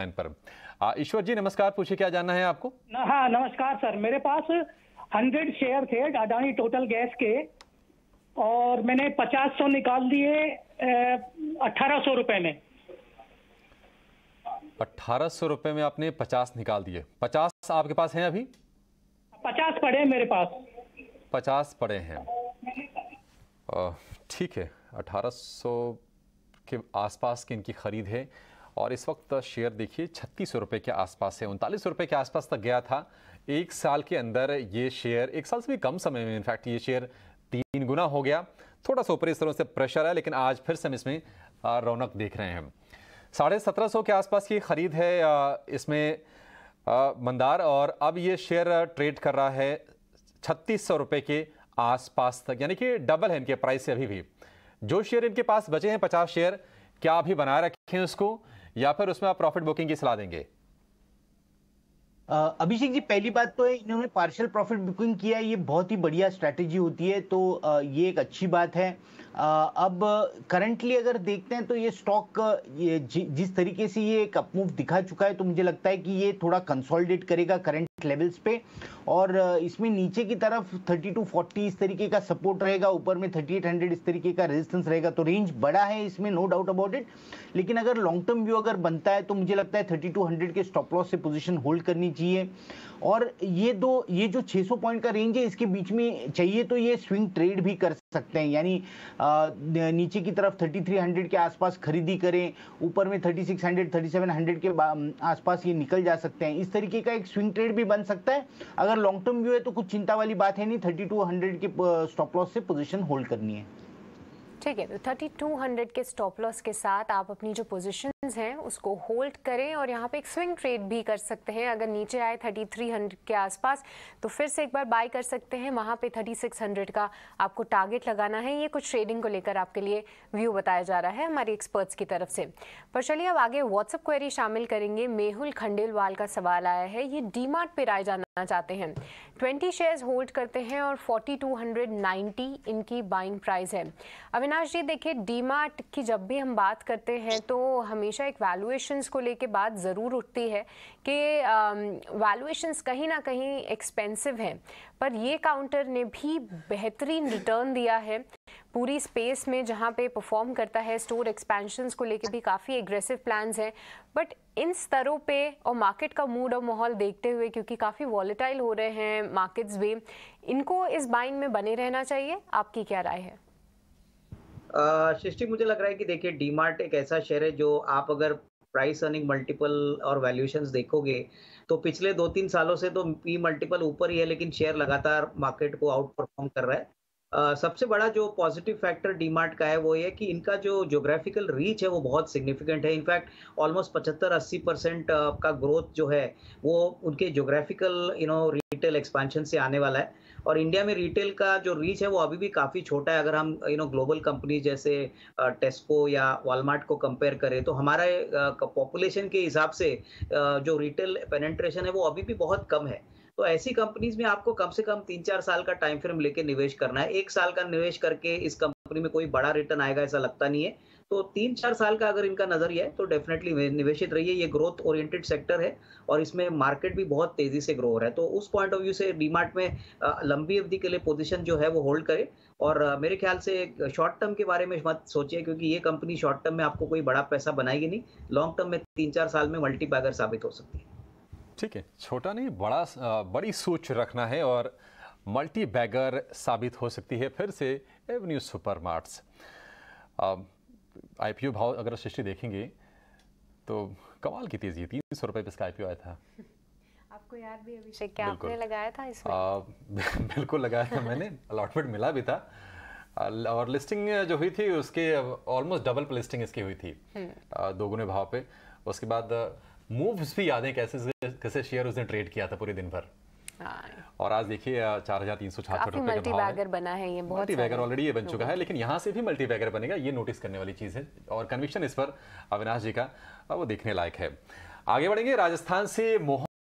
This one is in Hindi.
लाइन पर। ईश्वर जी नमस्कार, पूछिए क्या जानना है आपको। हाँ नमस्कार सर, मेरे पास 100 शेयर थे अडानी टोटल गैस के और मैंने 50 निकाल दिए 1800 रुपए में। 1800 रुपए में आपने 50 निकाल दिए। 50 आपके पास हैं अभी? 50 पड़े हैं मेरे पास। 50 पड़े हैं, ठीक है। 1800 के आसपास की इनकी खरीद है और इस वक्त शेयर देखिए 3600 रुपये के आसपास है, 39 रुपये के आसपास तक गया था। एक साल के अंदर ये शेयर, एक साल से भी कम समय में इनफैक्ट ये शेयर 3 गुना हो गया। थोड़ा सा ऊपर इस तरह से प्रेशर है, लेकिन आज फिर से हम इसमें रौनक देख रहे हैं। 1750 के आसपास की खरीद है इसमें मंदार, और अब ये शेयर ट्रेड कर रहा है 3600 रुपये के आसपास तक, यानी कि डबल है इनके प्राइस से अभी भी। जो शेयर इनके पास बचे हैं 50 शेयर, क्या अभी बनाए रखें उसको या फिर उसमें आप प्रॉफिट बुकिंग की सलाह देंगे? अभिषेक जी, पहली बात तो है इन्होंने पार्शियल प्रॉफिट बुकिंग किया है, ये बहुत ही बढ़िया स्ट्रैटेजी होती है, तो ये एक अच्छी बात है। अब करंटली अगर देखते हैं तो ये स्टॉक जिस तरीके से ये एक अपमूव दिखा चुका है, तो मुझे लगता है कि ये थोड़ा कंसोलिडेट करेगा करंट लेवल्स पे, और इसमें नीचे की तरफ 3240 इस तरीके का सपोर्ट रहेगा, ऊपर में 3800 इस तरीके का रेजिस्टेंस रहेगा। तो रेंज बड़ा है इसमें, नो डाउट अबाउट इट, लेकिन अगर लॉन्ग टर्म व्यू अगर बनता है तो मुझे लगता है 3200 के स्टॉप लॉस से पोजीशन होल्ड करनी चाहिए। और ये जो 600 पॉइंट का रेंज है, इसके बीच में चाहिए तो ये स्विंग ट्रेड भी कर सकते हैं, यानी नीचे की तरफ 3300 के आसपास खरीदी करें, ऊपर में 3600 3700 के आसपास ये निकल जा सकते हैं। इस तरीके का एक स्विंग ट्रेड भी बन सकता है। अगर लॉन्ग टर्म व्यू है तो कुछ चिंता वाली बात है नहीं, 3200 के स्टॉप लॉस से पोजीशन होल्ड करनी है। ठीक है, तो 3200 के स्टॉप लॉस के साथ आप अपनी जो पोजीशंस हैं उसको होल्ड करें, और यहाँ पे एक स्विंग ट्रेड भी कर सकते हैं। अगर नीचे आए 3300 के आसपास तो फिर से एक बार बाय कर सकते हैं, वहाँ पे 3600 का आपको टारगेट लगाना है। ये कुछ ट्रेडिंग को लेकर आपके लिए व्यू बताया जा रहा है हमारे एक्सपर्ट्स की तरफ से। पर चलिए अब आगे व्हाट्सएप क्वेरी शामिल करेंगे। मेहुल खंडेलवाल का सवाल आया है, ये डीमार्ट पे राय जानना चाहते हैं। 20 शेयर्स होल्ड करते हैं और 4290 इनकी बाइंग प्राइस है। अविनाश जी देखिए, डीमार्ट की जब भी हम बात करते हैं तो हमेशा एक वैल्यूएशंस को लेके बात ज़रूर उठती है कि वैल्यूएशंस कहीं ना कहीं एक्सपेंसिव हैं, पर ये काउंटर ने भी बेहतरीन रिटर्न दिया है पूरी स्पेस में जहाँ पे परफॉर्म करता है। स्टोर एक्सपेंशंस को लेके भी काफ़ी एग्रेसिव प्लान्स हैं, बट इन स्तरों पे और मार्केट का मूड और माहौल देखते हुए, क्योंकि काफ़ी वॉलेटाइल हो रहे हैं मार्केट्स भी, इनको इस बाइंग में बने रहना चाहिए। आपकी क्या राय है? सृष्टि, मुझे लग रहा है कि देखिए डीमार्ट एक ऐसा शेयर है जो आप अगर प्राइस अर्निंग मल्टीपल और वैल्यूएशंस देखोगे तो पिछले 2-3 सालों से तो पी मल्टीपल ऊपर ही है, लेकिन शेयर लगातार मार्केट को आउट परफॉर्म कर रहा है। सबसे बड़ा जो पॉजिटिव फैक्टर डीमार्ट का है वो ये कि इनका जो ज्योग्राफिकल रीच है वो बहुत सिग्निफिकेंट है। इनफैक्ट ऑलमोस्ट 75-80% का ग्रोथ जो है वो उनके ज्योग्राफिकल रिटेल एक्सपेंशन से आने वाला है। और इंडिया में रिटेल का जो रीच है वो अभी भी काफ़ी छोटा है। अगर हम ग्लोबल कंपनी जैसे टेस्को या वॉलमार्ट को कंपेयर करें तो हमारे पॉपुलेशन के हिसाब से जो रिटेल पेनिट्रेशन है वो अभी भी बहुत कम है। तो ऐसी कंपनीज में आपको कम से कम 3-4 साल का टाइम फ्रेम लेके निवेश करना है। 1 साल का निवेश करके इस कंपनी में कोई बड़ा रिटर्न आएगा ऐसा लगता नहीं है। तो 3-4 साल का अगर इनका नजरिया है तो डेफिनेटली निवेशित रहिए। ये ग्रोथ ओरिएंटेड सेक्टर है और इसमें मार्केट भी बहुत तेजी से ग्रो हो रहा है। तो उस पॉइंट ऑफ व्यू से डीमार्ट में लंबी अवधि के लिए पोजीशन जो है वो होल्ड करे। और मेरे ख्याल से शॉर्ट टर्म के बारे में मत सोचिए, क्योंकि ये कंपनी शॉर्ट टर्म में आपको कोई बड़ा पैसा बनाएगी नहीं। लॉन्ग टर्म में 3-4 साल में मल्टीबैगर साबित हो सकती है। ठीक है, छोटा नहीं बड़ी सोच रखना है और मल्टी बैगर साबित हो सकती है फिर से एवेन्यू सुपरमार्ट्स। आईपीओ भाव अगर सृष्टि देखेंगे तो कमाल की तेजी है। 300 रुपये पे इसका आईपीओ आया था। आपको याद भी अभिषेक, क्या आपने लगाया था इसमें? बिल्कुल लगाया था मैंने, अलॉटमेंट मिला भी था और लिस्टिंग जो हुई थी उसके ऑलमोस्ट डबल लिस्टिंग इसकी हुई थी 2 गुने भाव पे। उसके बाद मूव्स भी याद है कैसे शेयर उसने ट्रेड किया था पूरे दिन भर। और आज देखिए 4366 रुपए का भाव है। बना है ये, बहुत मल्टीबैगर ऑलरेडी ये बन चुका है, लेकिन यहाँ से भी मल्टीबैगर बनेगा, ये नोटिस करने वाली चीज है। और कन्विक्शन इस पर अविनाश जी का वो देखने लायक है। आगे बढ़ेंगे, राजस्थान से मोहन